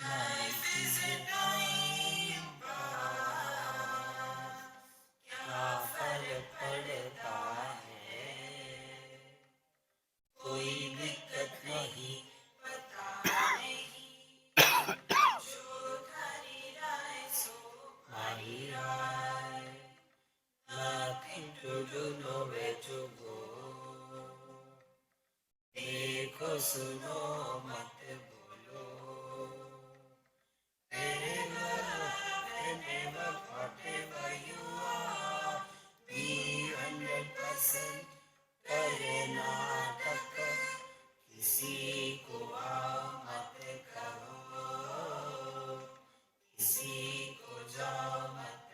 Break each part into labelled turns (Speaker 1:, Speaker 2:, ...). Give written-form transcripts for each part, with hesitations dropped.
Speaker 1: Life is a time pass, क्या फल पड़ता है, कोई दिक्कत नहीं, पता नहीं, जो धरी राय सो भाई राय, nothing to do, nowhere to go, देखो सुनो मत बोलो, whenever, whatever you are, be 100% करे नाटक, किसी को आओ मत कहो, किसी को जाओ मत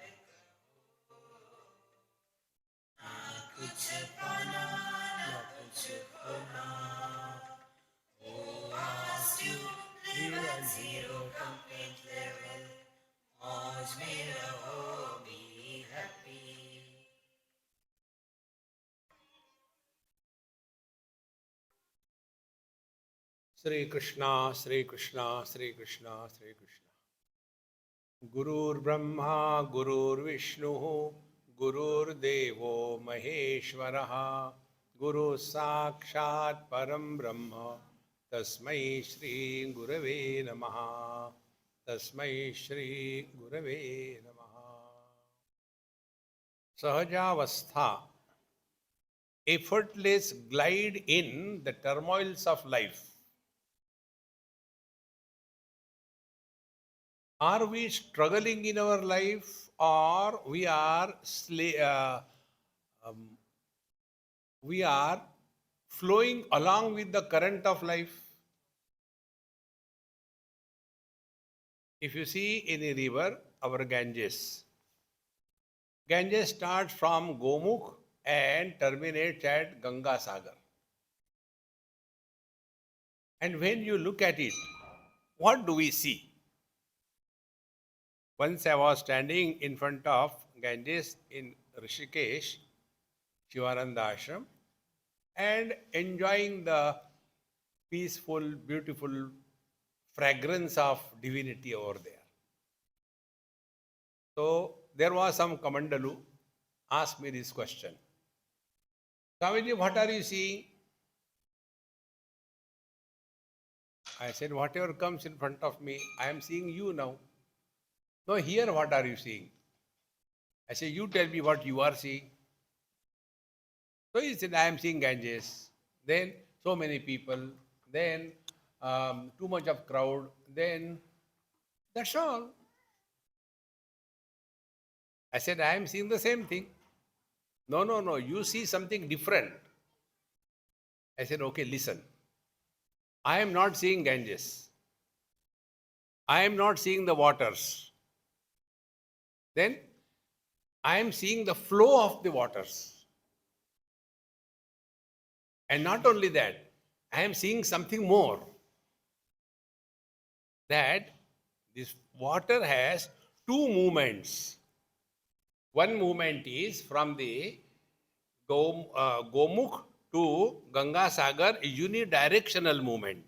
Speaker 1: कहो, ना कुछ पाना ना कुछ खोना, who asked you live at zero complete level, मौज में रहो, be happy.
Speaker 2: Sri Krishna, Sri Krishna, Sri Krishna, Sri Krishna. Gurur Brahma, Gurur Vishnu, Gurur Devo Maheshwaraha, Guru Sakshat Param Brahma, Tasmai Shri Gurave Namaha, Tasmai Shri Gurave Namaha. Sahajavastha, effortless glide in the turmoils of life. Are we struggling in our life, or we are flowing along with the current of life? If you see in a river, our Ganges starts from Gomukh and terminates at Ganga Sagar. And when you look at it, what do we see? Once I was standing in front of Ganges in Rishikesh, Shivananda Ashram, and enjoying the peaceful, beautiful fragrance of divinity over there. So there was some Kamandalu asked me this question. Swamiji, what are you seeing? I said, whatever comes in front of me, I am seeing you now. No, here what are you seeing? I said, you tell me what you are seeing. So he said, I am seeing Ganges. Then so many people. Then too much of crowd. Then that's all. I said, I am seeing the same thing. No, you see something different. I said, okay, listen. I am not seeing Ganges. I am not seeing the waters. Then I am seeing the flow of the waters. And not only that, I am seeing something more. That this water has two movements. One movement is from the Gomukh to Ganga Sagar, a unidirectional movement.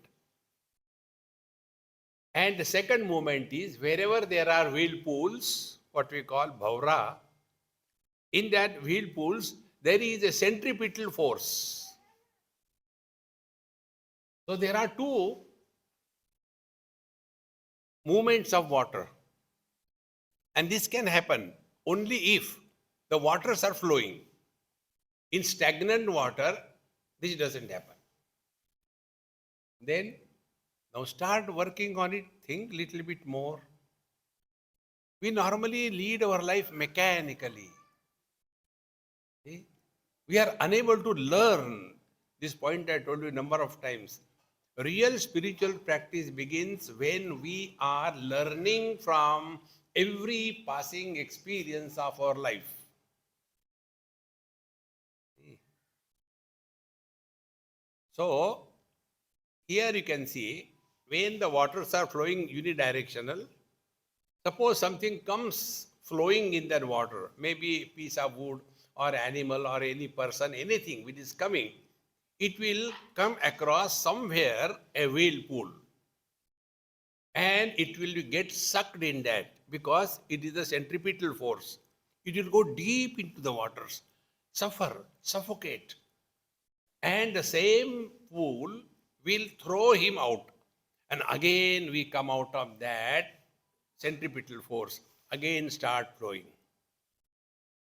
Speaker 2: And the second movement is wherever there are whirlpools, what we call bhaura, in that whirlpools, there is a centripetal force. So there are two movements of water. And this can happen only if the waters are flowing. In stagnant water, this doesn't happen. Then, now start working on it, think little bit more. We normally lead our life mechanically. See? We are unable to learn. This point I told you a number of times. Real spiritual practice begins when we are learning from every passing experience of our life. So, here you can see when the waters are flowing unidirectional, suppose something comes flowing in that water, maybe a piece of wood or animal or any person, anything which is coming, it will come across somewhere a whirlpool. and it will get sucked in that because it is a centripetal force. It will go deep into the waters, suffer, suffocate, and the same pool will throw him out. And again we come out of that centripetal force, again start flowing.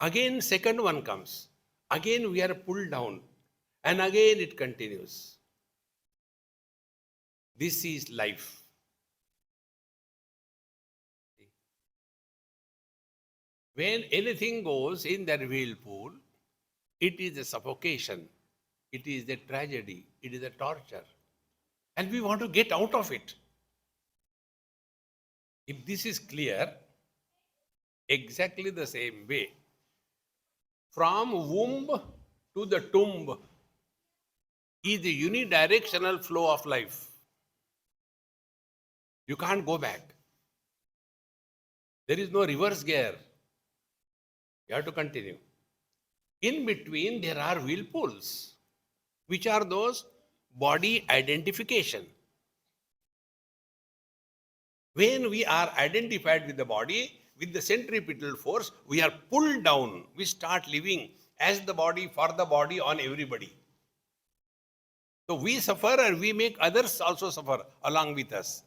Speaker 2: Again second one comes. Again we are pulled down, and again it continues. This is life. When anything goes in that whirlpool, it is a suffocation, it is a tragedy, it is a torture. And we want to get out of it. If this is clear, exactly the same way, from womb to the tomb is the unidirectional flow of life. You can't go back. There is no reverse gear. You have to continue. In between, there are whirlpools. Which are those? Body identification. When we are identified with the body, with the centripetal force, we are pulled down. We start living as the body, for the body, on everybody. So we suffer and we make others also suffer along with us.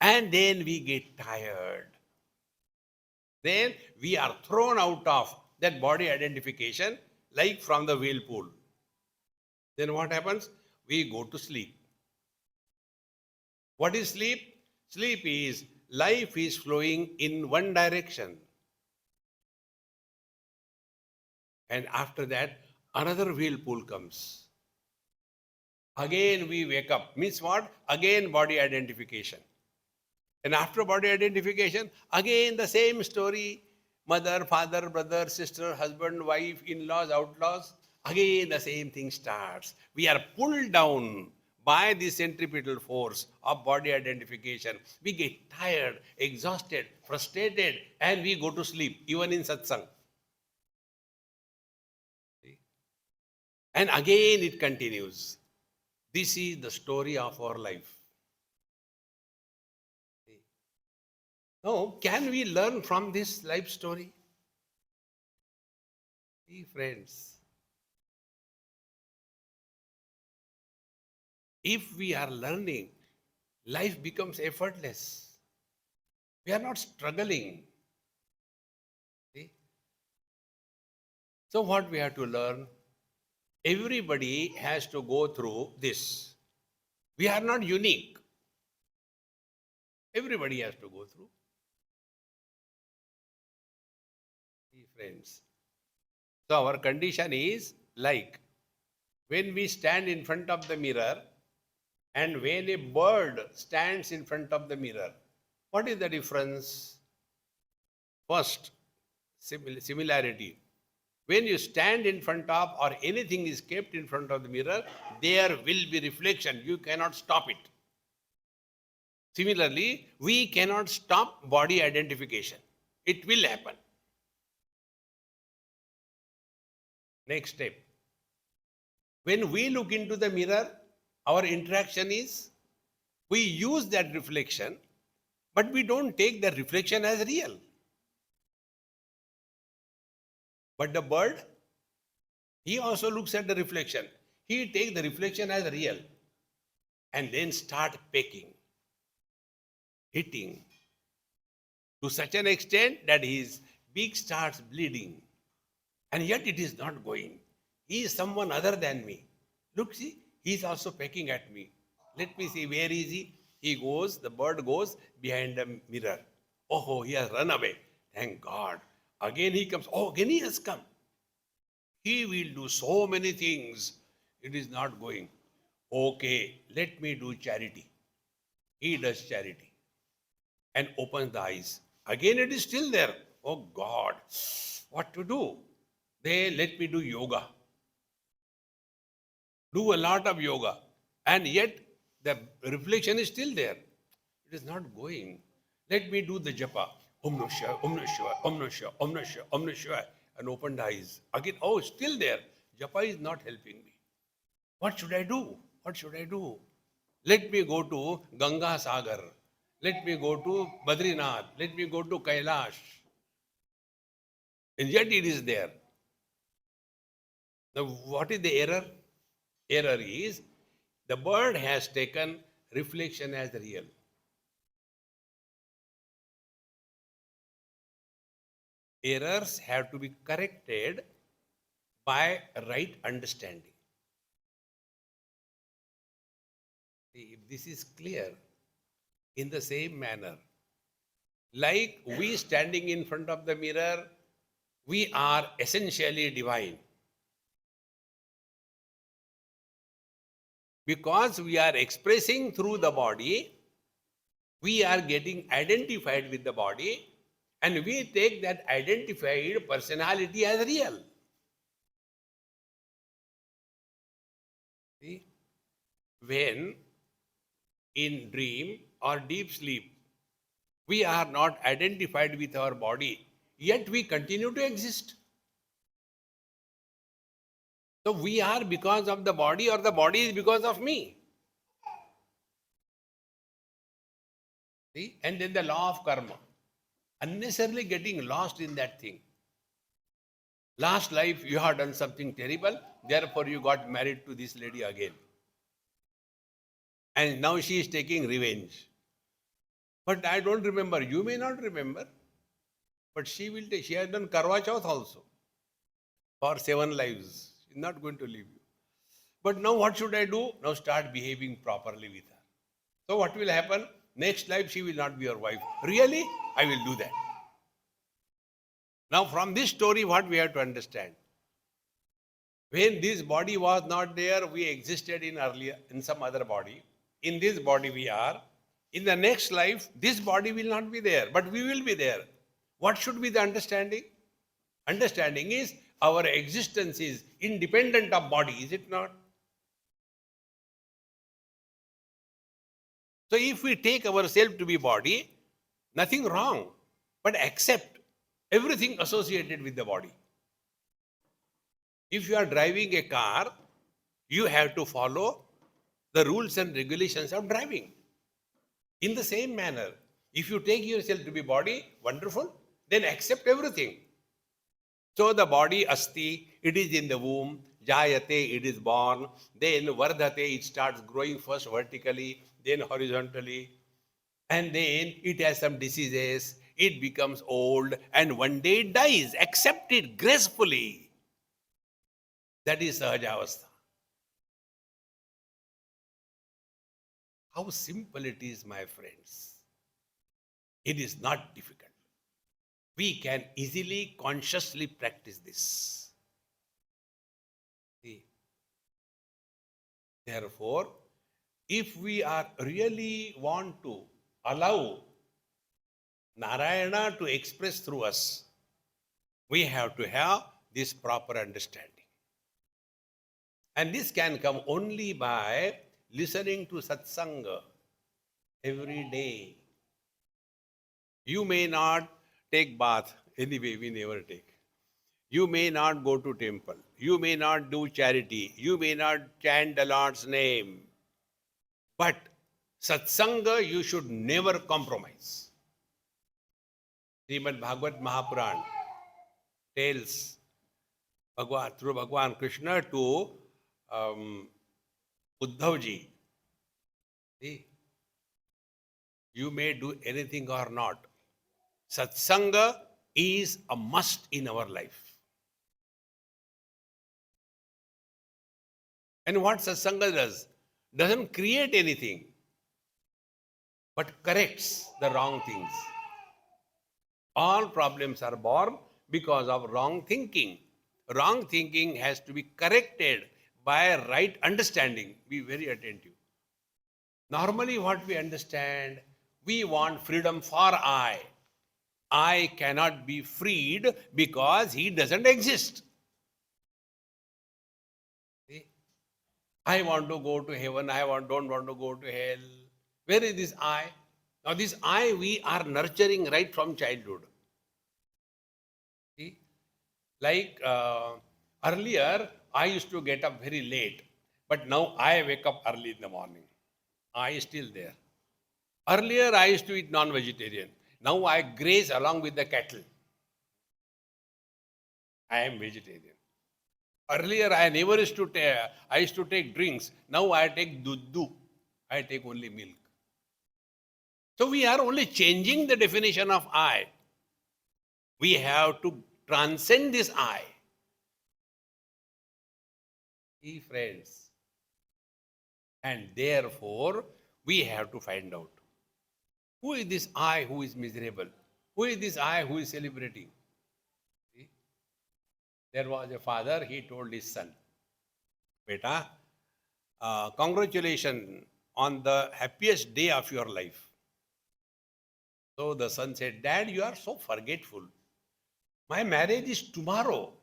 Speaker 2: And then we get tired. Then we are thrown out of that body identification like from the whirlpool. Then what happens? We go to sleep. What is sleep? Sleep is life is flowing in one direction. And after that, another whirlpool comes. Again we wake up. Means what? Again body identification. And after body identification, again the same story. Mother, father, brother, sister, husband, wife, in-laws, outlaws. Again the same thing starts. We are pulled down by the centripetal force of body identification. We get tired, exhausted, frustrated, and we go to sleep, even in satsang. And again it continues. This is the story of our life. Now, can we learn from this life story? See, friends, if we are learning, life becomes effortless. We are not struggling. See? So what we have to learn? Everybody has to go through this. We are not unique. Everybody has to go through. See, friends. So our condition is like when we stand in front of the mirror and when a bird stands in front of the mirror. What is the difference? First, similarity. When you stand in front of or anything is kept in front of the mirror, there will be reflection. You cannot stop it. Similarly, we cannot stop body identification. It will happen. Next step. When we look into the mirror, our interaction is, we use that reflection, but we don't take the reflection as real. But the bird, he also looks at the reflection. He takes the reflection as real and then start pecking, hitting to such an extent that his beak starts bleeding. And yet it is not going. He is someone other than me. Look, see, he is also pecking at me. Let me see, where is he? He goes, the bird goes behind the mirror. Oh, he has run away. Thank God. Again he comes. Oh, again he has come. He will do so many things. It is not going. Okay, let me do charity. He does charity and opens the eyes. Again it is still there. Oh God, what to do? They let me do yoga. Do a lot of yoga. And yet the reflection is still there. It is not going. Let me do the japa. Om Namah Shivaya, Om Namah Shivaya, Om Namah Shivaya, Om Namah Shivaya, Om Namah Shivaya. And open the eyes. Again, oh, still there. Japa is not helping me. What should I do? What should I do? Let me go to Ganga Sagar Let me go to Badrinath. Let me go to Kailash. And yet it is there. Now, what is the error? Error is the bird has taken reflection as real. Errors have to be corrected by right understanding. See, if this is clear, in the same manner, like we standing in front of the mirror, we are essentially divine. Because we are expressing through the body, we are getting identified with the body, and we take that identified personality as real. See? When in dream or deep sleep, we are not identified with our body, yet we continue to exist. So we are because of the body, or the body is because of me. See? And then the law of karma. Unnecessarily getting lost in that thing. Last life you have done something terrible, therefore you got married to this lady again. And now she is taking revenge. But I don't remember. You may not remember. But she will take. She has done Karwa Chauth also. For 7 lives. She's not going to leave you. But now what should I do? Now start behaving properly with her. So what will happen? Next life she will not be your wife. Really? I will do that. Now from this story what we have to understand? When this body was not there, we existed in some other body. In this body we are. In the next life, this body will not be there, but we will be there. What should be the understanding? Understanding is our existence is independent of body, is it not? So if we take ourselves to be body, nothing wrong, but accept everything associated with the body. If you are driving a car, you have to follow the rules and regulations of driving. In the same manner, if you take yourself to be body, wonderful, then accept everything. So the body asti, it is in the womb, jayate, it is born, then vardhate, it starts growing first vertically, then horizontally, and then it has some diseases, it becomes old, and one day it dies. Accept it gracefully. That is Sahajavastha. How simple it is, my friends. It is not difficult. We can easily, consciously practice this. See? Therefore, if we are really want to allow Narayana to express through us, we have to have this proper understanding. And this can come only by listening to satsanga every day. You may not take bath. Anyway, we never take. You may not go to temple. You may not do charity. You may not chant the Lord's name. But satsanga you should never compromise. Srimad Bhagavad Mahapuran tells through Bhagwan Krishna to Uddhavji. See, you may do anything or not. Satsanga is a must in our life. And what satsanga does? Doesn't create anything, but corrects the wrong things. All problems are born because of wrong thinking. Wrong thinking has to be corrected by right understanding. Be very attentive. Normally what we understand, we want freedom for I. I cannot be freed because he doesn't exist. See? I want to go to heaven, don't want to go to hell. Where is this I? Now this I we are nurturing right from childhood. See? Like earlier, I used to get up very late, but now I wake up early in the morning. I is still there. Earlier, I used to eat non-vegetarian. Now I graze along with the cattle. I am vegetarian. Earlier, I never used to take, I used to take drinks. Now I take duddu. I take only milk. So we are only changing the definition of I. We have to transcend this I. See, friends. And therefore, we have to find out who is this I who is miserable? Who is this I who is celebrating? See? There was a father, he told his son, Beta, congratulations on the happiest day of your life. So the son said, Dad, you are so forgetful. My marriage is tomorrow,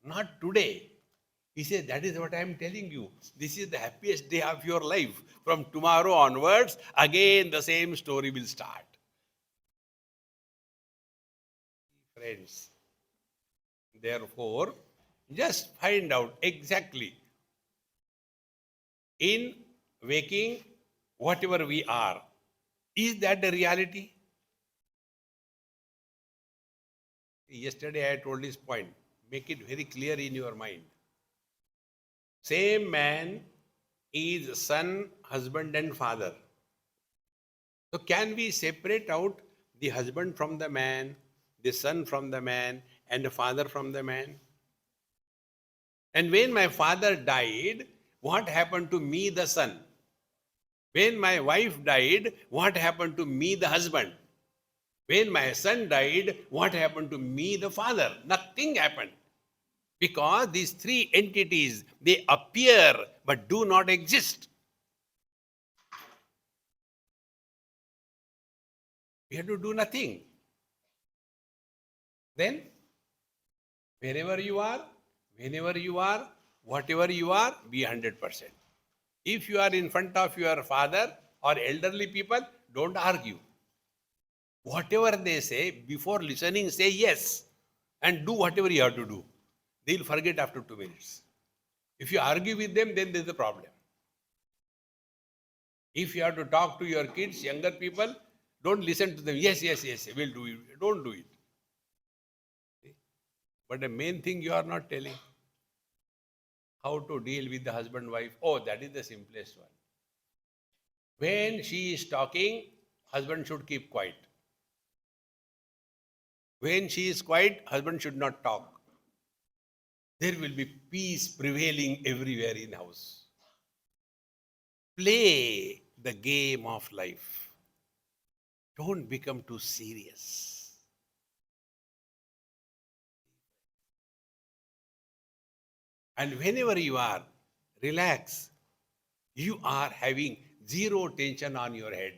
Speaker 2: not today. He said, that is what I am telling you. This is the happiest day of your life. From tomorrow onwards, again the same story will start. Friends, therefore, just find out exactly in waking whatever we are. Is that the reality? Yesterday I told this point. Make it very clear in your mind. Same man is son, husband and father. So can we separate out the husband from the man, the son from the man, and the father from the man? And when my father died, what happened to me, the son? When my wife died, what happened to me, the husband? When my son died, what happened to me, the father? Nothing happened. Because these three entities, they appear but do not exist. We have to do nothing. Then, wherever you are, whenever you are, whatever you are, be 100%. If you are in front of your father or elderly people, don't argue. Whatever they say, before listening, say yes and do whatever you have to do. They'll forget after 2 minutes. If you argue with them, then there's a problem. If you have to talk to your kids, younger people, don't listen to them. Yes, yes, yes, we'll do it. Don't do it. But the main thing you are not telling. How to deal with the husband-wife. Oh, that is the simplest one. When she is talking, husband should keep quiet. When she is quiet, husband should not talk. There will be peace prevailing everywhere in house. Play the game of life. Don't become too serious. And whenever you are, relax. You are having zero tension on your head.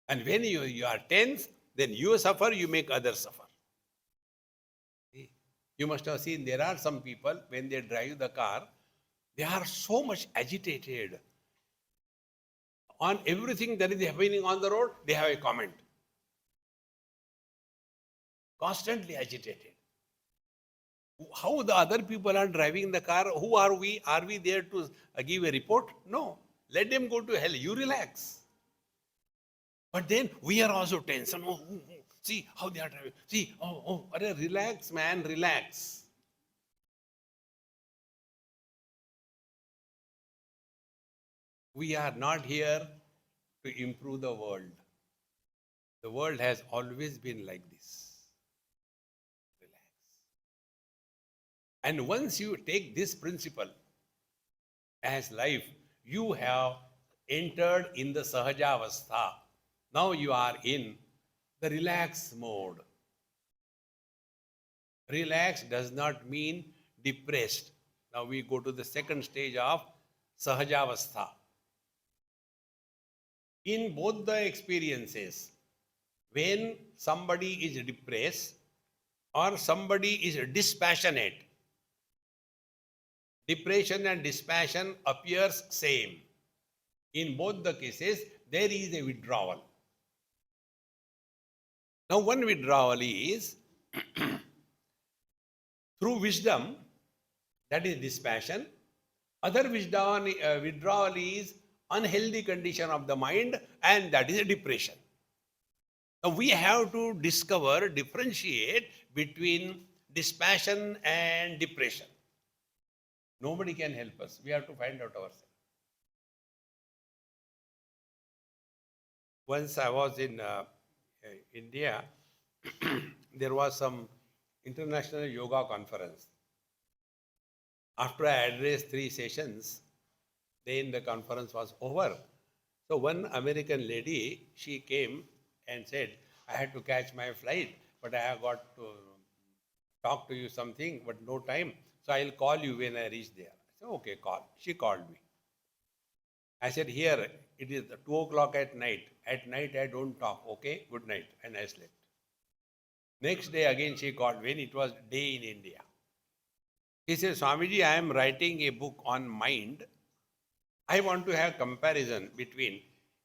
Speaker 2: And when you are tense, then you suffer, you make others suffer. See? You must have seen there are some people, when they drive the car, they are so much agitated. On everything that is happening on the road, they have a comment. Constantly agitated. How the other people are driving the car, who are we? Are we there to give a report? No. Let them go to hell. You relax. But then we are also tense. See how they are driving. See, relax, man, relax. We are not here to improve the world. The world has always been like this. Relax. And once you take this principle as life, you have entered in the Sahajavastha. Now you are in the relax mode. Relax does not mean depressed. Now we go to the second stage of Sahajavastha. In both the experiences, when somebody is depressed or somebody is dispassionate, depression and dispassion appears same. In both the cases, there is a withdrawal. Now one withdrawal is through wisdom, that is dispassion. Other withdrawal is unhealthy condition of the mind, and that is a depression. Now we have to discover, differentiate between dispassion and depression. Nobody can help us. We have to find out ourselves. Once I was in India, there was some international yoga conference. After I addressed 3 sessions, then the conference was over. So one American lady, she came and said, I had to catch my flight, but I have got to talk to you something, but no time. So I'll call you when I reach there. I said, okay, call. She called me. I said, here, it is 2 o'clock at night. At night, I don't talk. Okay, good night. And I slept. Next day, again, she called when it was day in India. He said, Swamiji, I am writing a book on mind. I want to have comparison between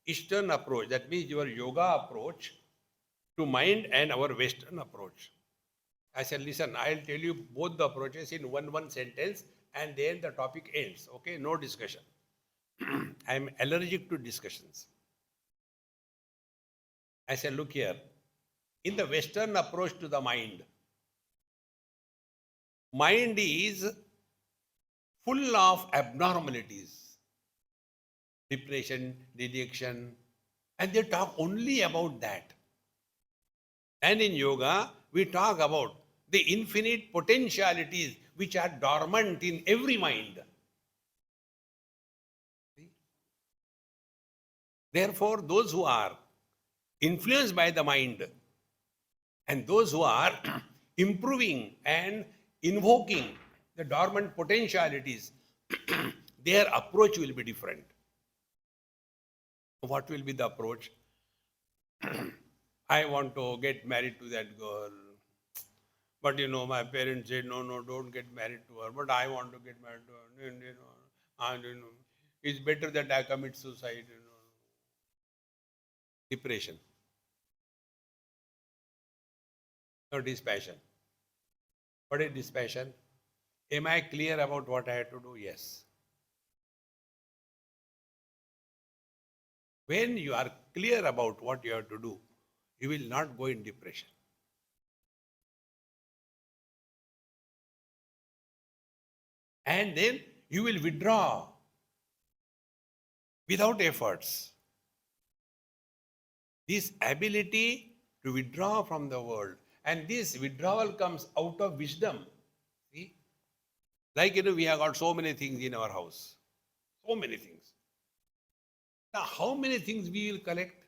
Speaker 2: Eastern approach, that means your yoga approach to mind, and our Western approach. I said, listen, I'll tell you both the approaches in one sentence, and then the topic ends. Okay, no discussion. I am allergic to discussions. I said, look here, in the Western approach to the mind is full of abnormalities, depression, dejection, and they talk only about that. And in yoga, we talk about the infinite potentialities which are dormant in every mind. Therefore, those who are influenced by the mind and those who are improving and invoking the dormant potentialities, their approach will be different. What will be the approach? I want to get married to that girl. But my parents said, no, don't get married to her. But I want to get married to her. And, it's better that I commit suicide. Depression. Or dispassion. What is dispassion? Am I clear about what I have to do? Yes. When you are clear about what you have to do, you will not go in depression. And then you will withdraw without efforts. This ability to withdraw from the world, and this withdrawal comes out of wisdom. See? Like, we have got so many things in our house. So many things. Now, how many things we will collect?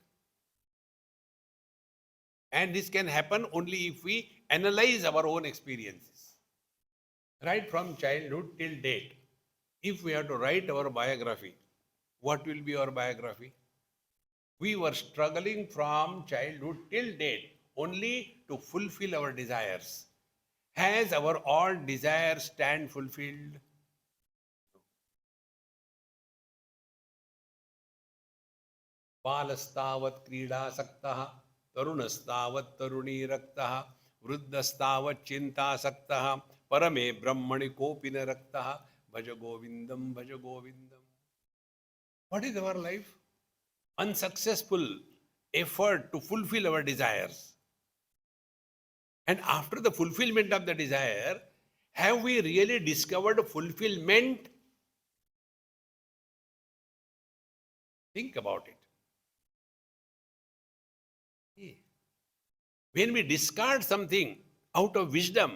Speaker 2: And this can happen only if we analyze our own experiences. Right from childhood till date. If we have to write our biography, what will be our biography? We were struggling from childhood till date only to fulfill our desires. Has our all desires stand fulfilled? बालस्तावत् क्रीडासक्तः तरुणस्तावत् तरुणीरक्तः वृद्धस्तावत् चिन्तासक्तः परमे ब्रह्मणि कोऽपि न रक्तः भज गोविंदम भज गोविंदम. What is our life? Unsuccessful effort to fulfill our desires. And after the fulfillment of the desire, have we really discovered fulfillment? Think about it. When we discard something out of wisdom,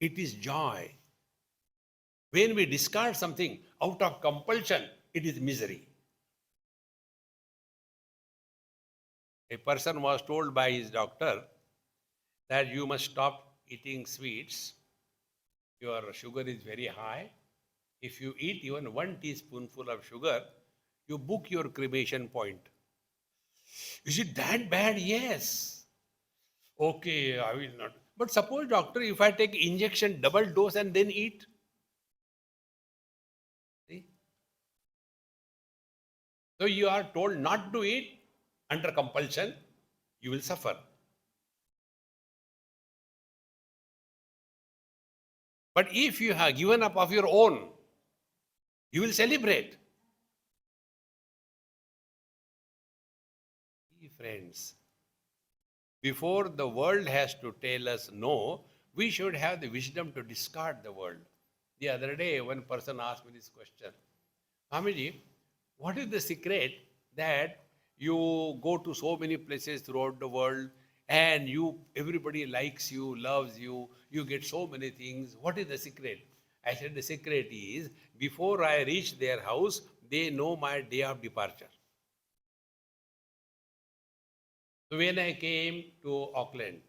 Speaker 2: it is joy. When we discard something out of compulsion, it is misery. A person was told by his doctor that you must stop eating sweets. Your sugar is very high. If you eat even 1 teaspoonful of sugar, you book your cremation point. Is it that bad? Yes. Okay, I will not. But suppose, doctor, if I take injection double dose and then eat? See? So you are told not to eat under compulsion, you will suffer. But if you have given up of your own, you will celebrate. friends. Before the world has to tell us no, we should have the wisdom to discard the world. The other day, one person asked me this question, Swamiji, what is the secret that you go to so many places throughout the world and everybody likes you, loves you, you get so many things. What is the secret? I said, the secret is before I reach their house, they know my day of departure. So when I came to Auckland,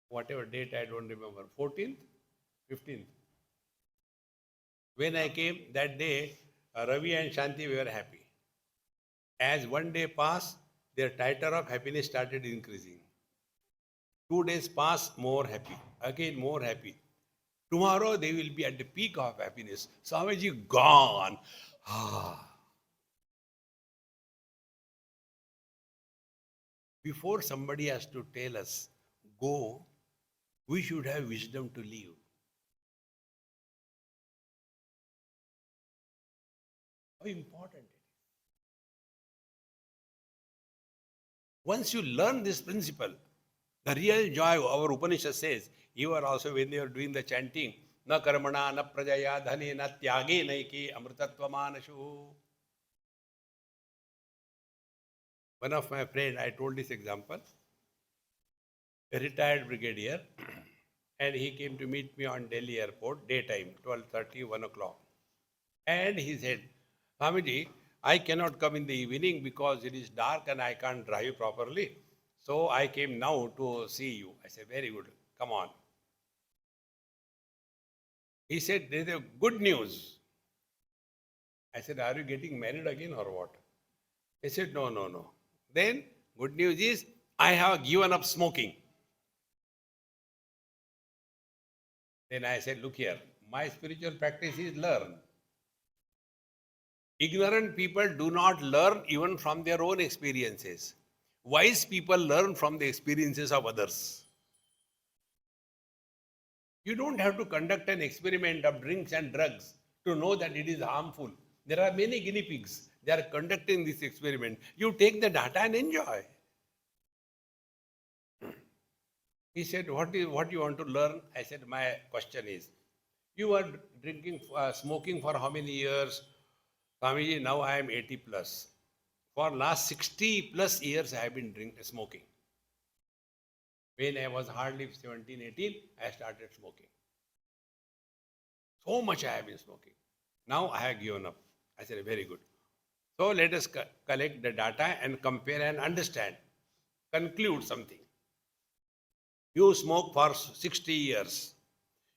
Speaker 2: whatever date I don't remember, 14th, 15th. When I came that day, Ravi and Shanti were happy. As one day passed, their titer of happiness started increasing. 2 days passed, more happy. Again, more happy. Tomorrow they will be at the peak of happiness. Swamiji gone. Before somebody has to tell us, go, we should have wisdom to leave. How important it is. Once you learn this principle, the real joy, our Upanishad says, you are also when you are doing the chanting, na karmana, na prajaya, dhani, na tyage, naiki, amritatva manashu. One of my friend, I told this example, a retired brigadier, and he came to meet me on Delhi airport, daytime, 12:30, 1 o'clock. And he said, Swamiji, I cannot come in the evening because it is dark and I can't drive properly. So I came now to see you. I said, very good, come on. He said, there's a good news. I said, are you getting married again or what? He said, no, no, no. Then, good news is, I have given up smoking. Then I said, look here, my spiritual practice is learn. Ignorant people do not learn even from their own experiences. Wise people learn from the experiences of others. You don't have to conduct an experiment of drinks and drugs to know that it is harmful. There are many guinea pigs. They are conducting this experiment. You take the data and enjoy. He said, what you want to learn? I said, my question is, you are smoking for how many years? Swamiji, now I am 80 plus. For last 60 plus years, I have been smoking. When I was hardly 17, 18, I started smoking. So much I have been smoking. Now I have given up. I said, very good. So let us collect the data and compare and understand. Conclude something. You smoke for 60 years.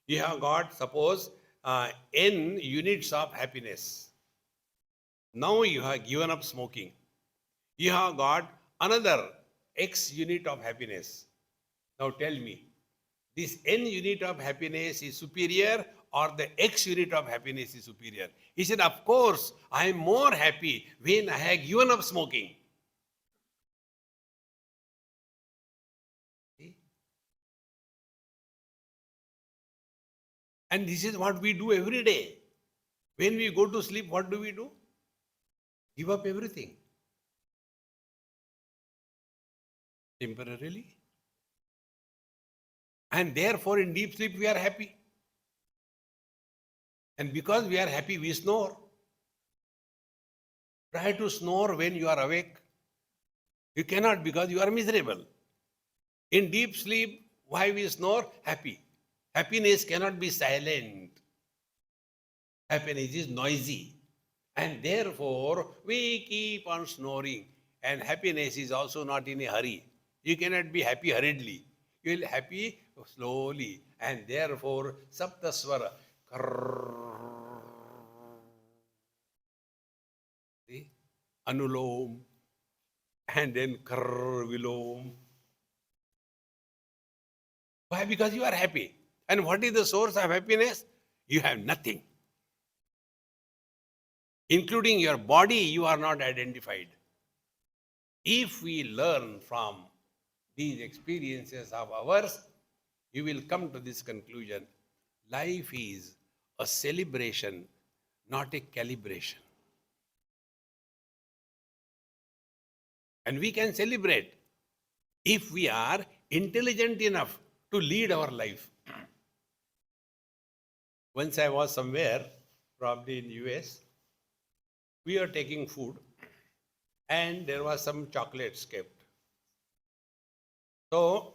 Speaker 2: You have got, suppose, n units of happiness. Now you have given up smoking. You have got another x unit of happiness. Now tell me, this n unit of happiness is superior or the x unit of happiness is superior? He said, of course, I am more happy when I have given up smoking. See? And this is what we do every day. When we go to sleep, what do? Give up everything. Temporarily. And therefore, in deep sleep, we are happy. And because we are happy, we snore. Try to snore when you are awake. You cannot because you are miserable. In deep sleep, why we snore? Happy. Happiness cannot be silent. Happiness is noisy. And therefore, we keep on snoring. And happiness is also not in a hurry. You cannot be happy hurriedly. You will be happy slowly. And therefore, Saptaswara. See? Anulom. And then Vilom. Why? Because you are happy. And what is the source of happiness? You have nothing. Including your body, you are not identified. If we learn from these experiences of ours, you will come to this conclusion. Life is a celebration, not a calibration. And we can celebrate if we are intelligent enough to lead our life. Once I was somewhere, probably in US, we were taking food and there was some chocolates kept. So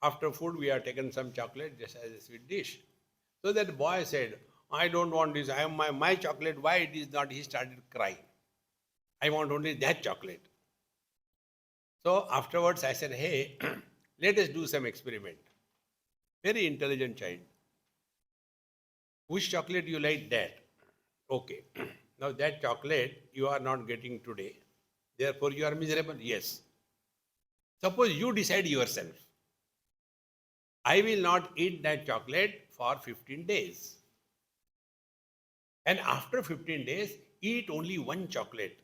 Speaker 2: after food, we are taken some chocolate just as a sweet dish. So that boy said, I don't want this. I have my chocolate. Why it is not? He started crying. I want only that chocolate. So afterwards, I said, hey, let us do some experiment. Very intelligent child. Which chocolate you like? That. Okay. Now that chocolate you are not getting today. Therefore you are miserable? Yes. Suppose you decide yourself. I will not eat that chocolate for 15 days. And after 15 days, eat only one chocolate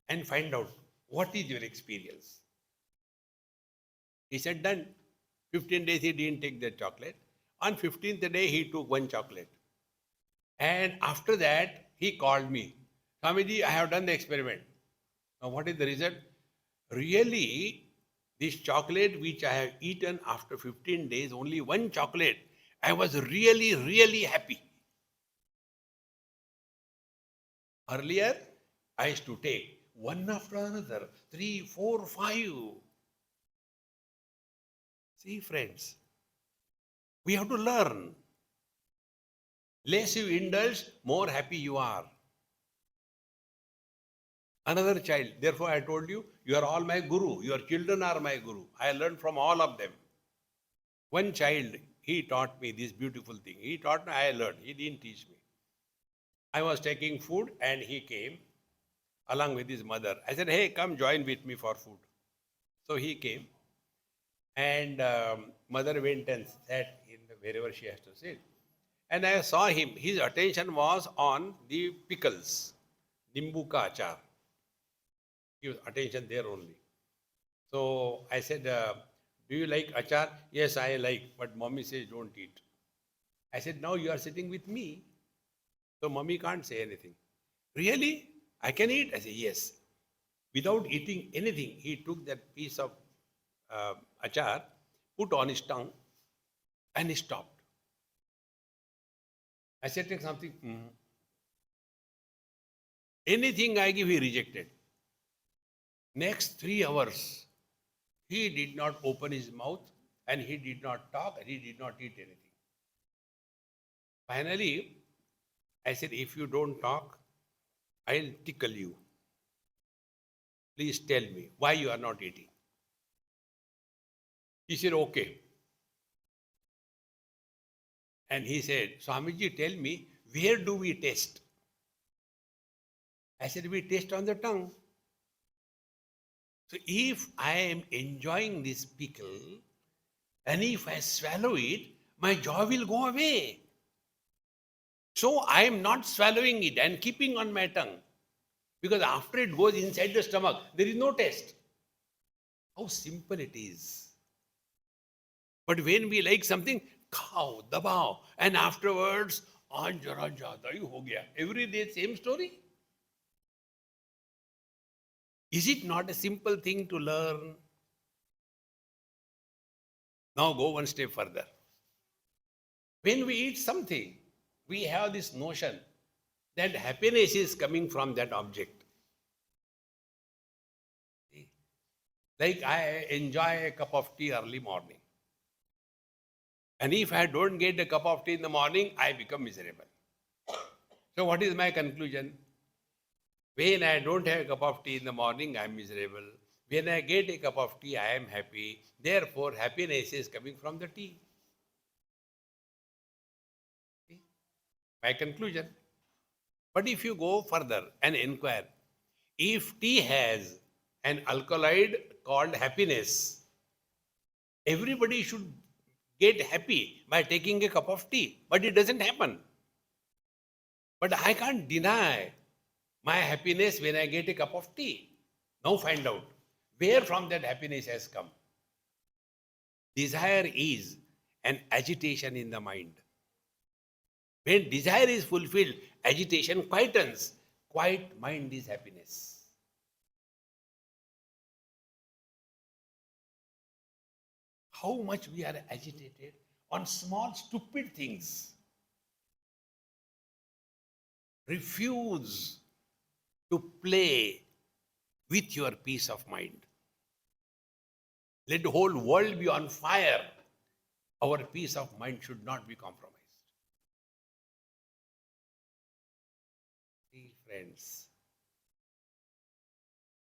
Speaker 2: and find out what is your experience. He said, done. 15 days he didn't take that chocolate. On 15th day, he took one chocolate. And after that, he called me. Swamiji, I have done the experiment. Now, what is the result? Really, this chocolate which I have eaten after 15 days, only one chocolate, I was really, really happy. Earlier, I used to take one after another, 3, 4, 5. See, friends, we have to learn. Less you indulge, more happy you are. Another child, therefore I told you, you are all my guru. Your children are my guru. I learned from all of them. One child, he taught me this beautiful thing. He taught me, I learned. He didn't teach me. I was taking food and he came along with his mother. I said, hey, come join with me for food. So he came and mother went and sat in wherever she has to sit. And I saw him, his attention was on the pickles, nimbu ka achar. His attention there only. So I said, do you like achar? Yes, I like, but mommy says don't eat. I said, now you are sitting with me, so mommy can't say anything. Really? I can eat? I said, yes. Without eating anything, he took that piece of achar, put on his tongue, and he stopped. I said, take something. Anything I give, he rejected. Next 3 hours, he did not open his mouth and he did not talk and he did not eat anything. Finally, I said, if you don't talk, I'll tickle you. Please tell me why you are not eating. He said, okay. And he said, Swamiji, tell me, where do we taste? I said, we taste on the tongue. So if I am enjoying this pickle, and if I swallow it, my jaw will go away. So I am not swallowing it and keeping on my tongue. Because after it goes inside the stomach, there is no taste. How simple it is. But when we like something, khao, dabao, and afterwards, aaj jara jada hi ho gaya. Every day, same story. Is it not a simple thing to learn? Now go one step further. When we eat something, we have this notion that happiness is coming from that object. Like I enjoy a cup of tea early morning. And if I don't get a cup of tea in the morning, I become miserable. So what is my conclusion? When I don't have a cup of tea in the morning, I am miserable. When I get a cup of tea, I am happy. Therefore, happiness is coming from the tea. My conclusion. But if you go further and inquire, if tea has an alkaloid called happiness, everybody should get happy by taking a cup of tea. But it doesn't happen. But I can't deny my happiness when I get a cup of tea. Now find out where from that happiness has come. Desire is an agitation in the mind. When desire is fulfilled, agitation quietens. Quiet mind is happiness. how much we are agitated on small stupid things. Refuse to play with your peace of mind. Let the whole world be on fire. Our peace of mind should not be compromised. See, friends.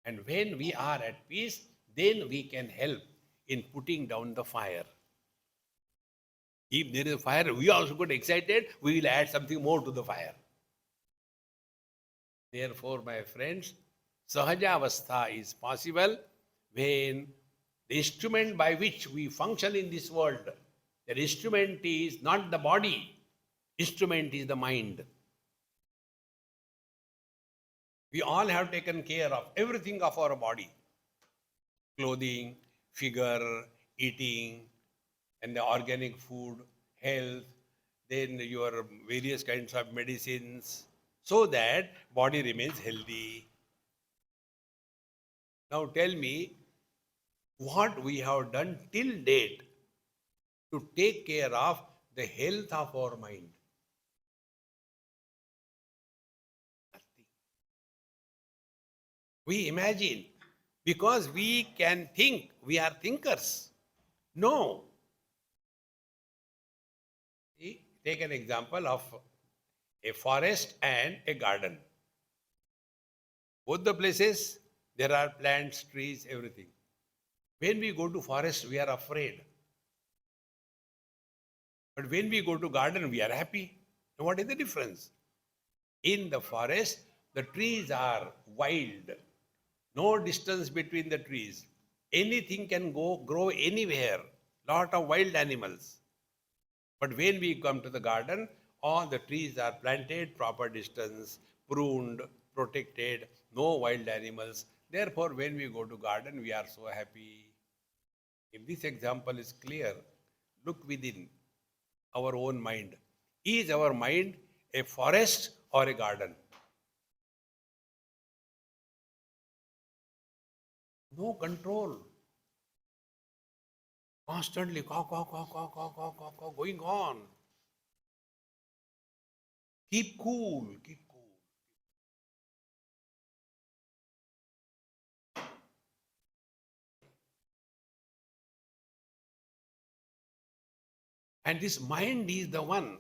Speaker 2: And when we are at peace, then we can help in putting down the fire. If there is a fire, we also get excited, we will add something more to the fire. Therefore, my friends, Sahajavastha is possible when the instrument by which we function in this world, the instrument is not the body, instrument is the mind. We all have taken care of everything of our body. Clothing, figure, eating, and the organic food, health, then your various kinds of medicines, so that body remains healthy. Now tell me what we have done till date to take care of the health of our mind. Nothing. We imagine because we can think, we are thinkers. No. See, take an example of a forest and a garden. Both the places, there are plants, trees, everything. When we go to forest, we are afraid. But when we go to garden, we are happy. Now what is the difference? In the forest, the trees are wild. No distance between the trees. Anything can grow anywhere. Lot of wild animals. But when we come to the garden, all the trees are planted, proper distance, pruned, protected, no wild animals. Therefore, when we go to garden, we are so happy. If this example is clear, look within our own mind. Is our mind a forest or a garden? No control. Constantly going on. Keep cool, keep cool. And this mind is the one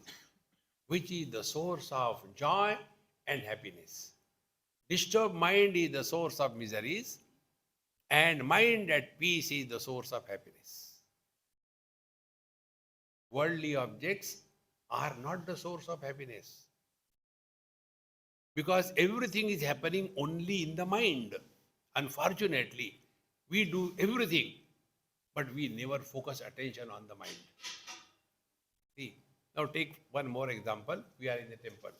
Speaker 2: which is the source of joy and happiness. Disturbed mind is the source of miseries, and mind at peace is the source of happiness. Worldly objects are not the source of happiness, because everything is happening only in the mind. Unfortunately, we do everything, but we never focus attention on the mind. See, now take one more example. We are in the temple.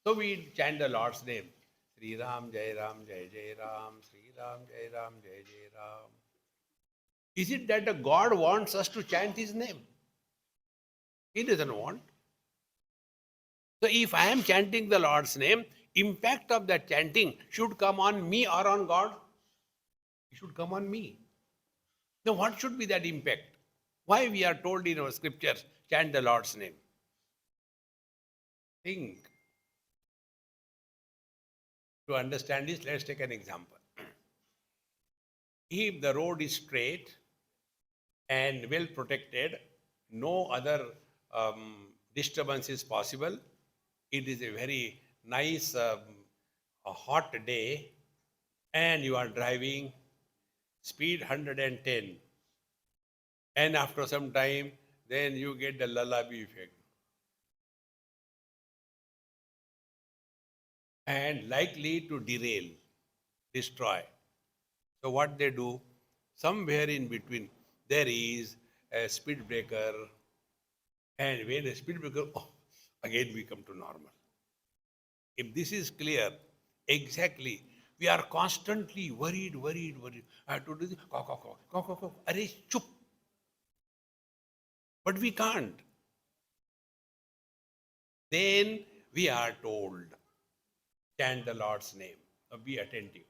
Speaker 2: So we chant the Lord's name. Sri Ram, Jai Ram, Jai Jai Ram, Sri Ram, Jai Ram, Jai Jai Ram. Is it that the God wants us to chant His name? He doesn't want. So if I am chanting the Lord's name, impact of that chanting should come on me or on God? It should come on me. Now what should be that impact? Why we are told in our scriptures, chant the Lord's name? Think. To understand this, let's take an example. If the road is straight and well protected, no other disturbance is possible. It is a very nice, a hot day, and you are driving, speed 110. And after some time, then you get the lullaby effect. And likely to derail, destroy. So what they do, somewhere in between, there is a speed breaker, and when a speed breaker, again we come to normal. If this is clear, exactly, we are constantly worried. I have to do this, arey, chup. But we can't. Then we are told, chant the Lord's name. Now be attentive.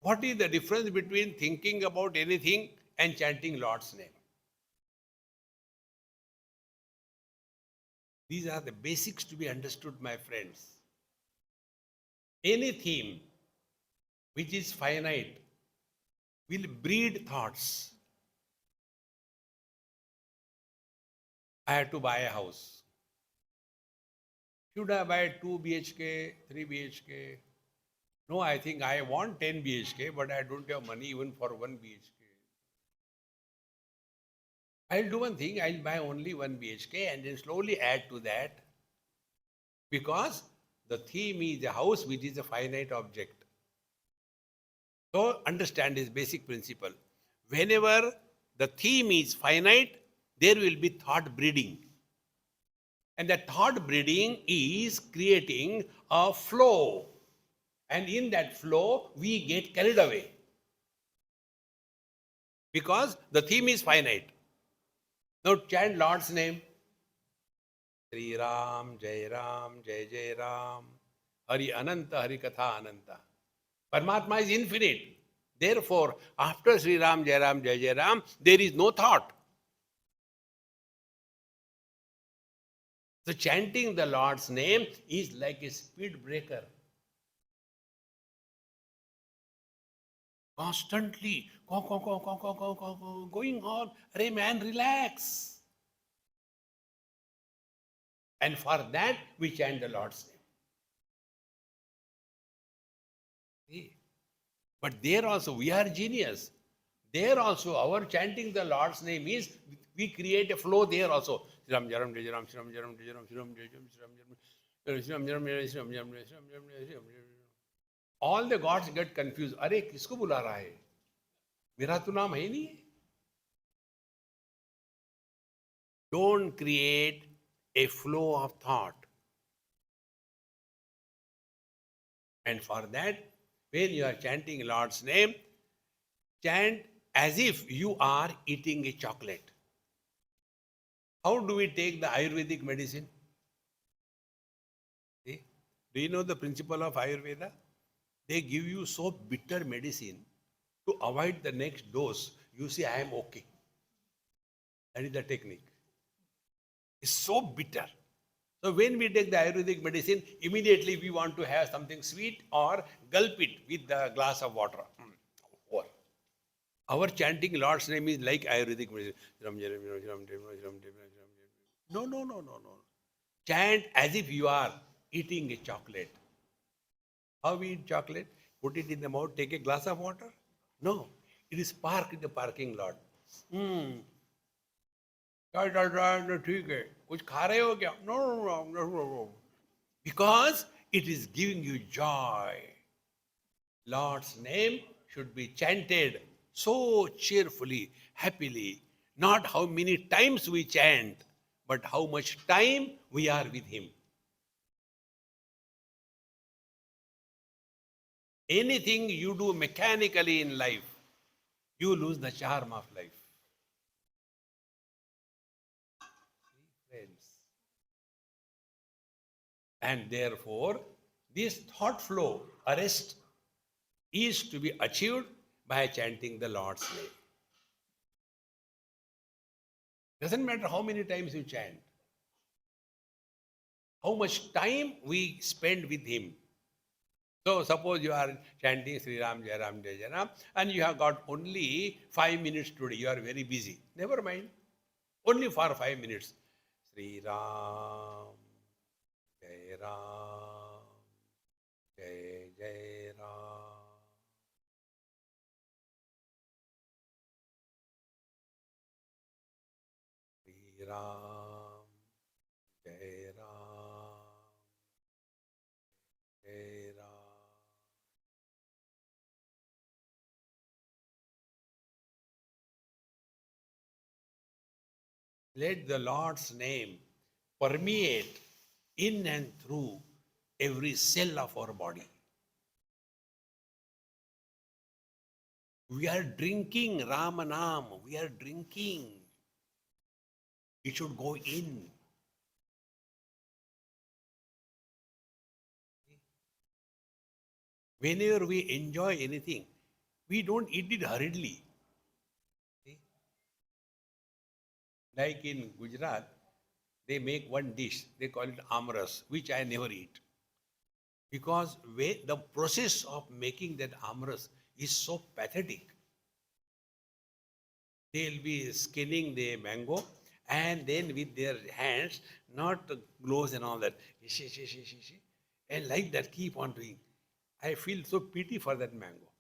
Speaker 2: What is the difference between thinking about anything and chanting Lord's name. These are the basics to be understood, my friends. Any theme which is finite will breed thoughts. I had to buy a house. Should I buy 2 BHK, 3 BHK? No, I think I want 10 BHK, but I don't have money even for 1 BHK. I'll do one thing, I'll buy only 1 BHK and then slowly add to that, because the theme is a house which is a finite object. So understand this basic principle. Whenever the theme is finite, there will be thought breeding. And that thought breeding is creating a flow. And in that flow, we get carried away. Because the theme is finite. Now chant Lord's name. Sri Ram, Jai Ram, Jai Jai Ram. Hari Ananta, Hari Katha Ananta. Paramatma is infinite. Therefore, after Sri Ram, Jai Ram, Jai Jai Ram, there is no thought. So chanting the Lord's name is like a speed breaker. Constantly going on. Hey man, relax. And for that, we chant the Lord's name. See? But there also, we are genius. There also, our chanting the Lord's name is, we create a flow there also. Shram Jaram Jai Ram, Shram Jaram Jai Ram, Shram Jai Ram, Shram Jaram Jai Ram, Shram Jaram Jai Ram, Shram Jaram Jai Ram. All the gods get confused. अरे किसको बुला रहा है? मेरा तो नाम है नहीं. Don't create a flow of thought. And for that, when you are chanting Lord's name, chant as if you are eating a chocolate. How do we take the Ayurvedic medicine? See? Do you know the principle of Ayurveda? They give you so bitter medicine to avoid the next dose. You say, I am okay. That is the technique. It's so bitter. So when we take the Ayurvedic medicine, immediately we want to have something sweet or gulp it with the glass of water. Our chanting Lord's name is like Ayurvedic medicine. No. Chant as if you are eating a chocolate. How we eat chocolate? Put it in the mouth, take a glass of water? No. It is parked in the parking lot. ठीक है कुछ खा रहे हो क्या? No. Because it is giving you joy. Lord's name should be chanted so cheerfully, happily. Not how many times we chant, but how much time we are with Him. Anything you do mechanically in life, you lose the charm of life. Friends. And therefore, this thought flow arrest is to be achieved by chanting the Lord's name. Doesn't matter how many times you chant, how much time we spend with Him. So suppose you are chanting Sri Ram, Jai Ram, Jai Jai Ram, and you have got only 5 minutes today. You are very busy. Never mind. Only for 5 minutes. Sri Ram, Jai Ram, Jai Jai Ram. Sri Ram, Jai Ram, Jai Ram. Let the Lord's name permeate in and through every cell of our body. We are drinking Ramanam. We are drinking. It should go in. Whenever we enjoy anything, we don't eat it hurriedly. Like in Gujarat, they make one dish, they call it amras, which I never eat. Because the process of making that amras is so pathetic. They'll be skinning the mango and then with their hands, not gloves and all that, and like that keep on doing. I feel so pity for that mango.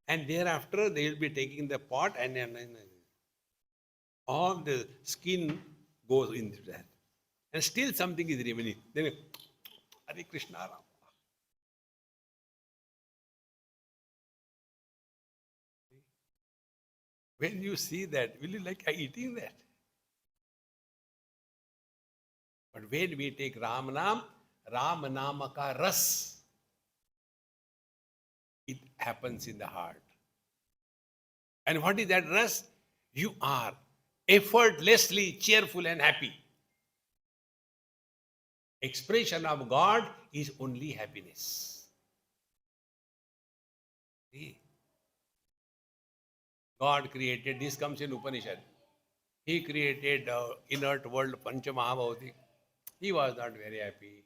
Speaker 2: And thereafter they will be taking the pot and all the skin goes into that. And still something is remaining. Then, Hare Krishna Ram. When you see that, will you like eating that? But when we take Ram Nam, Ram Nama ka ras, it happens in the heart. And what is that ras? You are effortlessly cheerful and happy. Expression of God is only happiness. See? God created, this comes in Upanishad. He created inert world, Pancha Mahabhautik. He was not very happy.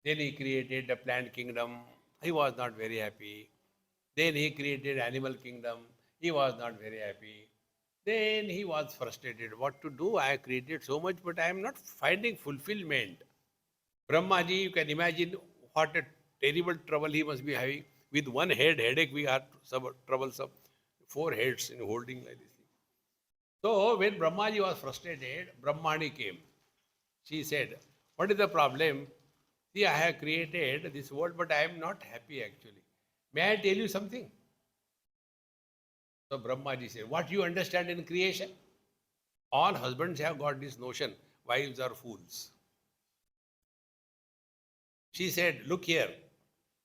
Speaker 2: Then he created the plant kingdom. He was not very happy. Then he created animal kingdom. He was not very happy. Then he was frustrated. What to do? I have created so much, but I am not finding fulfillment. Brahmaji, you can imagine what a terrible trouble he must be having. With one headache, we are troublesome. 4 heads in holding like this. So when Brahmaji was frustrated, Brahmani came. She said, what is the problem? See, I have created this world, but I am not happy actually. May I tell you something? So Brahmaji said, what you understand in creation? All husbands have got this notion, wives are fools. She said, look here,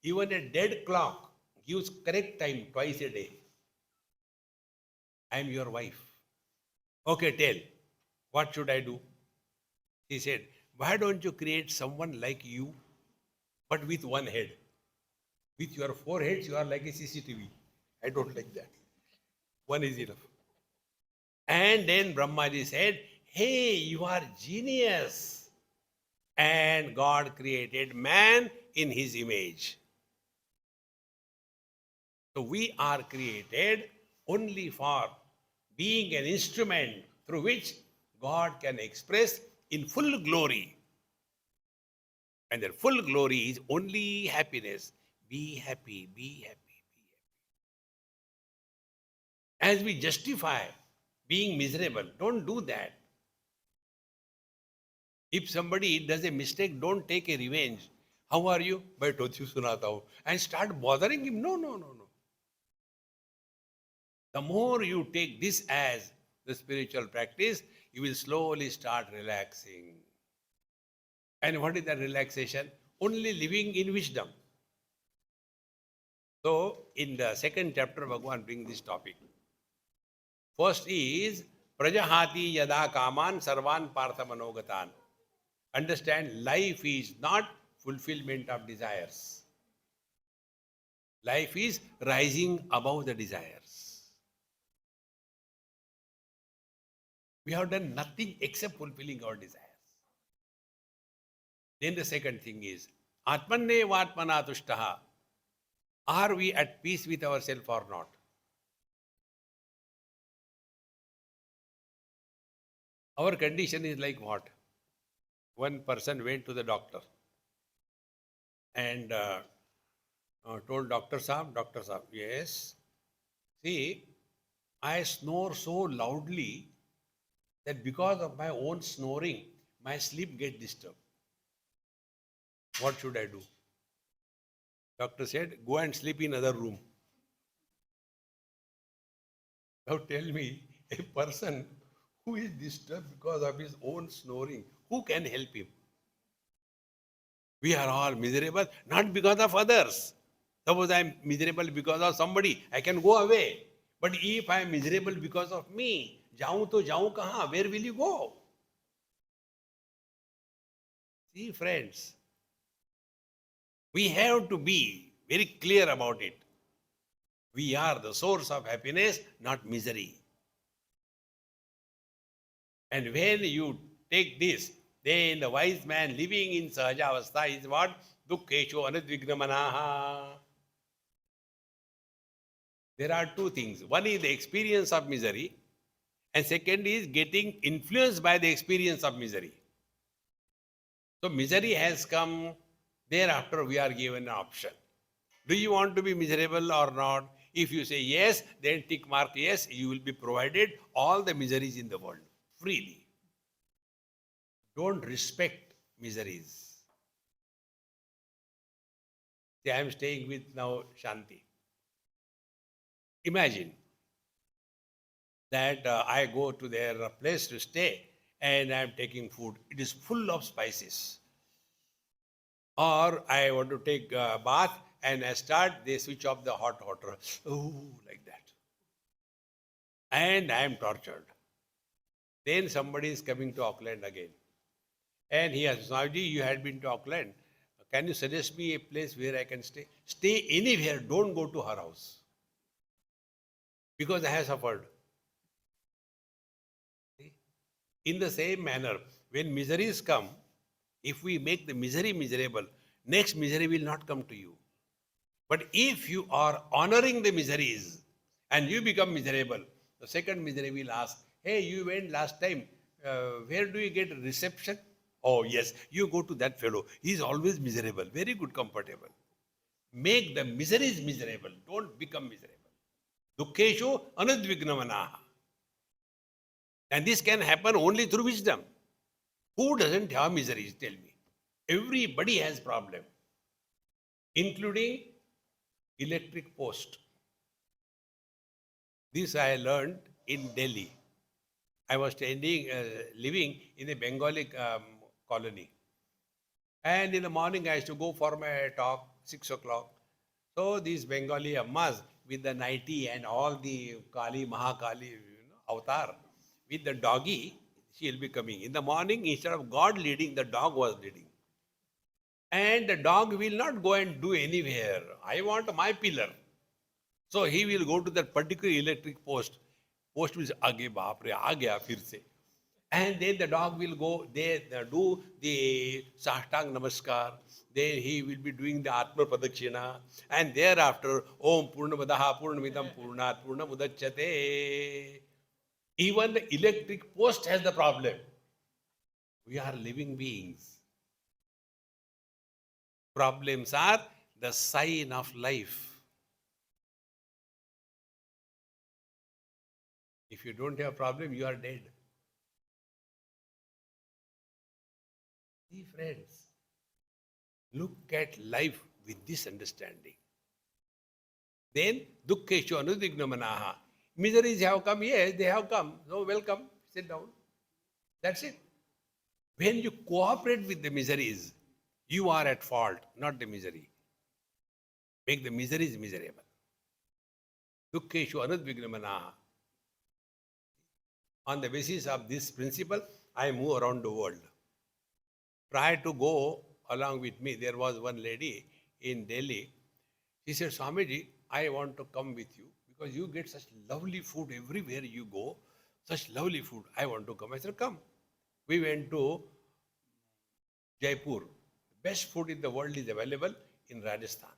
Speaker 2: even a dead clock gives correct time twice a day. I am your wife. Okay, tell, what should I do? He said, why don't you create someone like you, but with one head? With your 4 heads, you are like a CCTV. I don't like that. One is enough. And then Brahmaji said, hey, you are genius. And God created man in his image. So we are created only for being an instrument through which God can express in full glory. And that full glory is only happiness. Be happy, be happy, be happy. As we justify being miserable, don't do that. If somebody does a mistake, don't take a revenge. How are you? Bhai tochu sunata hu. And start bothering him. No, no, no, no. The more you take this as the spiritual practice, you will slowly start relaxing. And what is that relaxation? Only living in wisdom. So, in the second chapter, Bhagavan brings this topic. First is Prajahati yada kaman sarvan partha manogatan. Understand, life is not fulfillment of desires. Life is rising above the desires. We have done nothing except fulfilling our desires. Then the second thing is, Atmanne vatmana tushtaha. Are we at peace with ourselves or not? Our condition is like what? One person went to the doctor and told Doctor Saab, yes, see, I snore so loudly that because of my own snoring, my sleep gets disturbed. What should I do? Doctor said, go and sleep in another room. Now tell me, a person who is disturbed because of his own snoring, who can help him? We are all miserable, not because of others. Suppose I am miserable because of somebody, I can go away. But if I am miserable because of me, jaun to jaun kahan? Where will you go? See, friends, we have to be very clear about it. We are the source of happiness, not misery. And when you take this, then the wise man living in Sahajavastha is what? Dukkeshu anudvignamanaha. There are two things. One is the experience of misery, and second is getting influenced by the experience of misery. So misery has come, thereafter we are given an option. Do you want to be miserable or not? If you say yes, then tick mark yes, you will be provided all the miseries in the world freely. Don't respect miseries. See, I am staying with now Shanti. Imagine that I go to their place to stay and I am taking food. It is full of spices. Or I want to take a bath and I start, they switch off the hot water. Oh, like that. And I am tortured. Then somebody is coming to Auckland again. And he asks, Swamiji, you had been to Auckland. Can you suggest me a place where I can stay? Stay anywhere. Don't go to her house. Because I have suffered. See? In the same manner, when miseries come, if we make the misery miserable, next misery will not come to you. But if you are honoring the miseries and you become miserable, the second misery will ask, hey, you went last time, where do you get a reception? Oh, yes, you go to that fellow. He is always miserable, very good, comfortable. Make the miseries miserable. Don't become miserable. Dukkeshu anudvignamanaha. And this can happen only through wisdom. Who doesn't have miseries? Tell me. Everybody has problem, including electric post. This I learned in Delhi. I was living in a Bengali colony. And in the morning, I used to go for my talk, 6 o'clock. So these Bengali ammas with the nightie and all the Kali, Mahakali, avatar, with the doggy, she will be coming. In the morning, instead of God leading, the dog was leading. And the dog will not go and do anywhere. I want my pillar. So he will go to that particular electric post. Post means aage baap re, aa gaya fir se. And then the dog will go, they do the Sahtang Namaskar. Then he will be doing the Atma Pradakshina. And thereafter, Om Purnamadaha Purnamidam Purnat Purnamudachyate. Even the electric post has the problem. We are living beings. Problems are the sign of life. If you don't have a problem, you are dead. See, friends, look at life with this understanding. Then, dukkeshu anudignamanaha. Miseries have come, yes, they have come. So, welcome, sit down. That's it. When you cooperate with the miseries, you are at fault, not the misery. Make the miseries miserable. Dukkeshu anudvignamanaha. On the basis of this principle, I move around the world. Prior to go along with me, there was one lady in Delhi. She said, Swamiji, I want to come with you because you get such lovely food everywhere you go. Such lovely food. I want to come. I said, come. We went to Jaipur. The best food in the world is available in Rajasthan.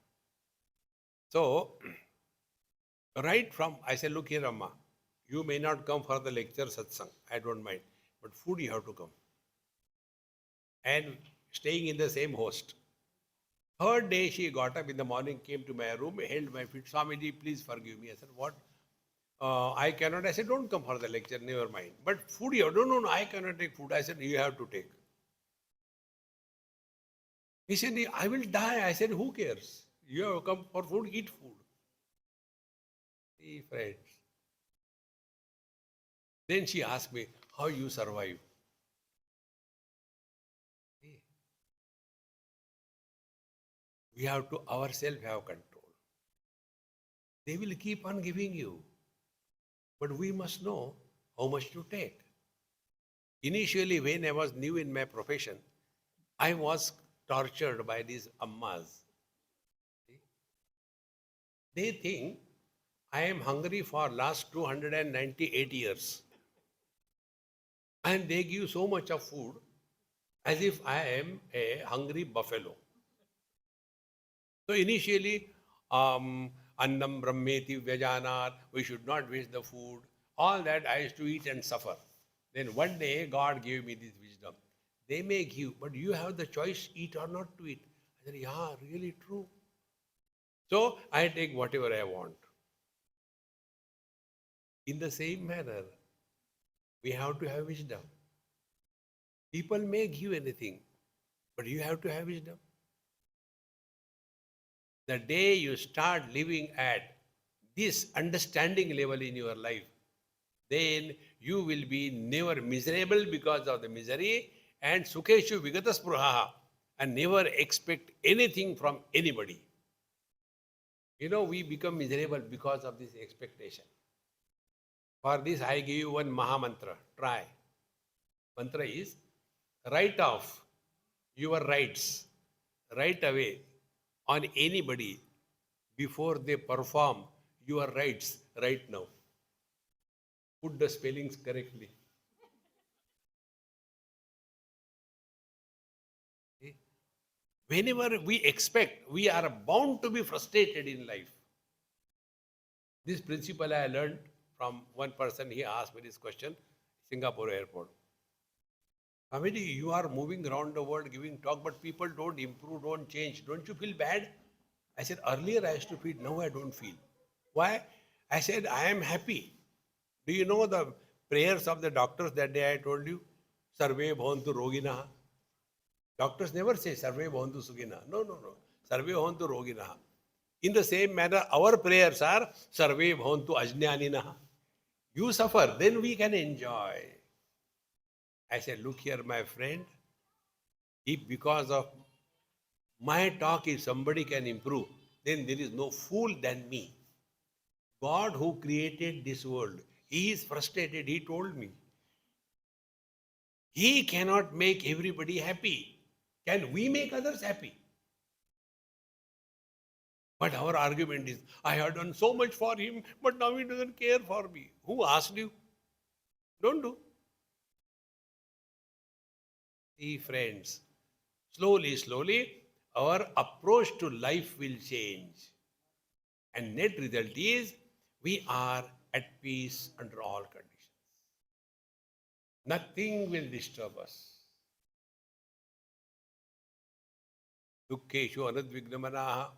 Speaker 2: So, right from, I said, look here, Amma, you may not come for the lecture satsang. I don't mind. But food you have to come. And staying in the same host. Third day she got up in the morning, came to my room, held my feet. Swamiji, please forgive me. I said, what? I cannot. I said, don't come for the lecture, never mind. But food you have, no, I cannot take food. I said, you have to take. He said, I will die. I said, who cares? You have come for food, eat food. See, friends. Then she asked me, how you survive? We have to ourselves have control. They will keep on giving you. But we must know how much to take. Initially, when I was new in my profession, I was tortured by these ammas. They think I am hungry for last 298 years. And they give so much of food as if I am a hungry buffalo. So initially, annam brahmeti vyajanat, we should not waste the food. All that I used to eat and suffer. Then one day, God gave me this wisdom. They may give, but you have the choice, eat or not to eat. I said, yeah, really true. So I take whatever I want. In the same manner, we have to have wisdom. People may give anything, but you have to have wisdom. The day you start living at this understanding level in your life, then you will be never miserable because of the misery and sukeshu vigata spruha and never expect anything from anybody. You know, we become miserable because of this expectation. For this, I give you one Maha Mantra. Try. Mantra is write off your rights right away on anybody before they perform your rights right now. Put the spellings correctly. Okay? Whenever we expect, we are bound to be frustrated in life. This principle I learned from one person. He asked me this question, Singapore airport. Swamiji, you are moving around the world giving talk, but people don't improve, don't change. Don't you feel bad? I said, earlier I used to feel, now I don't feel. Why? I said, I am happy. Do you know the prayers of the doctors that day I told you? Sarve bhavantu roginaha. Doctors never say Sarve bhavantu sukhinaha. No, no, no. Sarve bhavantu roginaha. In the same manner, our prayers are Sarve bhavantu ajnaninaha. You suffer, then we can enjoy. I said, look here, my friend. If because of my talk, if somebody can improve, then there is no fool than me. God who created this world, He is frustrated, He told me. He cannot make everybody happy. Can we make others happy? But our argument is, I have done so much for him, but now he doesn't care for me. Who asked you? Don't do. See, friends, slowly, slowly, our approach to life will change. And net result is, we are at peace under all conditions. Nothing will disturb us. Dukkeshu anadvignamanaha,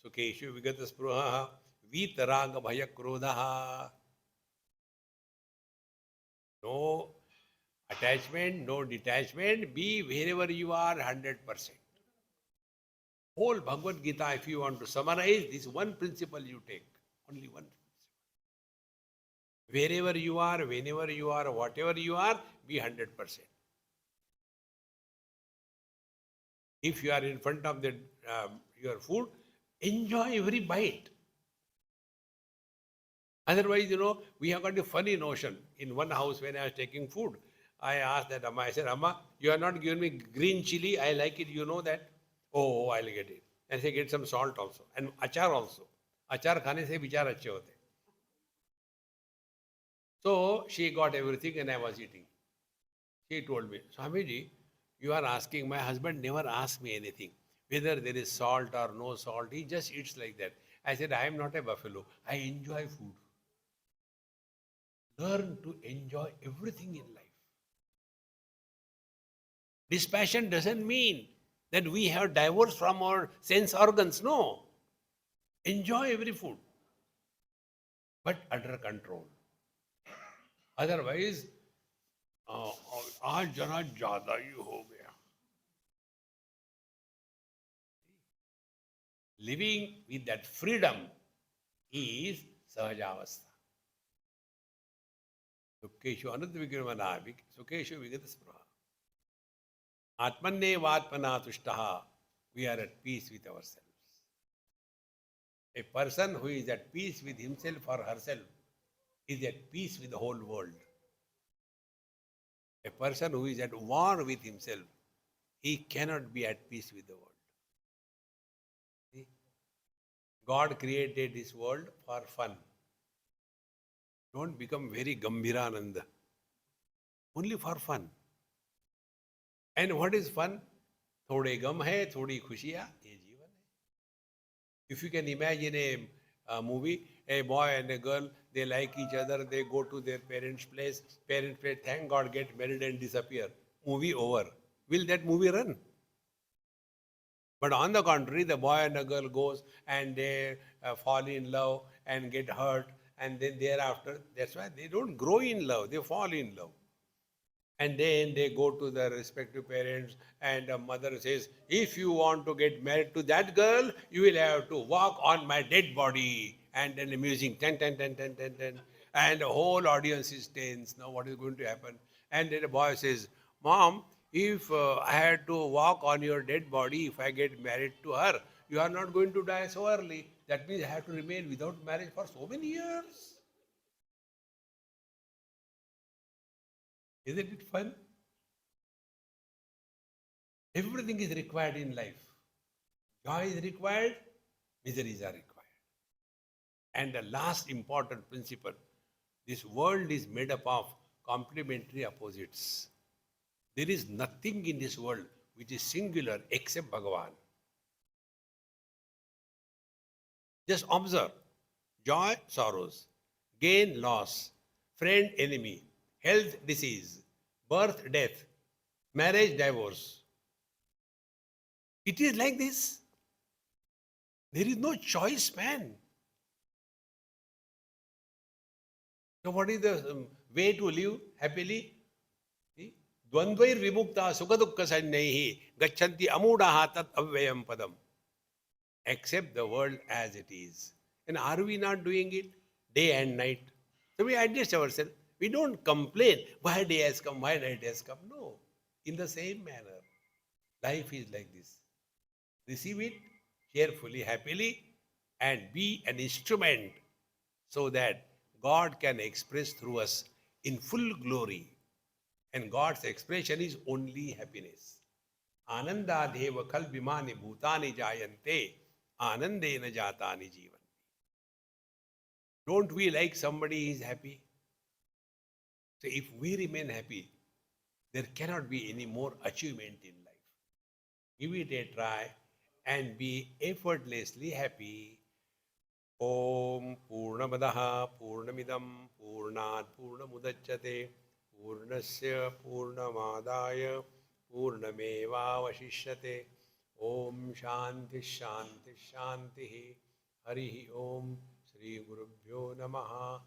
Speaker 2: sukeshu vigataspruhaha, vitaraga bhaya krodhaha. No attachment, no detachment. Be wherever you are 100%. Whole Bhagavad Gita, if you want to summarize, this one principle you take. Only one principle. Wherever you are, whenever you are, whatever you are, be 100%. If you are in front of the your food, enjoy every bite. Otherwise, you know, we have got a funny notion. In one house, when I was taking food, I asked that Amma, I said, Amma, you are not giving me green chili. I like it. You know that? Oh, I'll get it. And say, get some salt also. And achar also. Achar khane se vichar achhe hote. So she got everything and I was eating. She told me, Swamiji, you are asking, my husband never asked me anything. Whether there is salt or no salt, he just eats like that. I said, I am not a buffalo. I enjoy food. Learn to enjoy everything in life. Dispassion doesn't mean that we have divorced from our sense organs. No. Enjoy every food, but under control. Otherwise, आज जरा ज्यादा ही हो गया. Living with that freedom is Sahajavastha. Dukkeshu anudvikramana, sukeshu vigataspruha. Atmanne vatmana tushtaha. We are at peace with ourselves. A person who is at peace with himself or herself is at peace with the whole world. A person who is at war with himself, he cannot be at peace with the world. See? God created this world for fun. Don't become very Gambhirananda. Only for fun. And what is fun? थोड़े गम है, थोड़ी खुशियाँ, ये जीवन है. If you can imagine a movie, a boy and a girl, they like each other, they go to their parents' place, thank God, get married and disappear. Movie over. Will that movie run? But on the contrary, the boy and the girl goes and they fall in love and get hurt, and then thereafter, that's why they don't grow in love, they fall in love. And then they go to their respective parents, and the mother says, if you want to get married to that girl, you will have to walk on my dead body. And then the music, ten, ten, ten, ten, ten, ten. And the whole audience is tense. Now, what is going to happen? And then the boy says, Mom, if I had to walk on your dead body, if I get married to her, you are not going to die so early. That means I have to remain without marriage for so many years. Isn't it fun? Everything is required in life. Joy is required, miseries are required. And the last important principle, this world is made up of complementary opposites. There is nothing in this world which is singular except Bhagavan. Just observe joy, sorrows, gain, loss, friend, enemy, health, disease, birth, death, marriage, divorce. It is like this. There is no choice, man. So, what is the way to live happily? Dvandvair vimukta sukadukka sannaihi gachanti amudaha tat avyayam padam. Accept the world as it is. And are we not doing it day and night? So we adjust ourselves. We don't complain why day has come, why night has come. No. In the same manner, life is like this. Receive it cheerfully, happily, and be an instrument so that God can express through us in full glory. And God's expression is only happiness. Anandadeva kalbimani bhutani jayante anandena jatani jivan. Don't we like somebody is happy? So if we remain happy, there cannot be any more achievement in life. Give it a try and be effortlessly happy. Om Purnamadaha Purnamidam Purnat Purnamudachyate Purnasya Purnamadaya Purnameva Vashishyate. Om Shanti Shanti Shanti. Hari Om Shri Gurubhyo Namaha.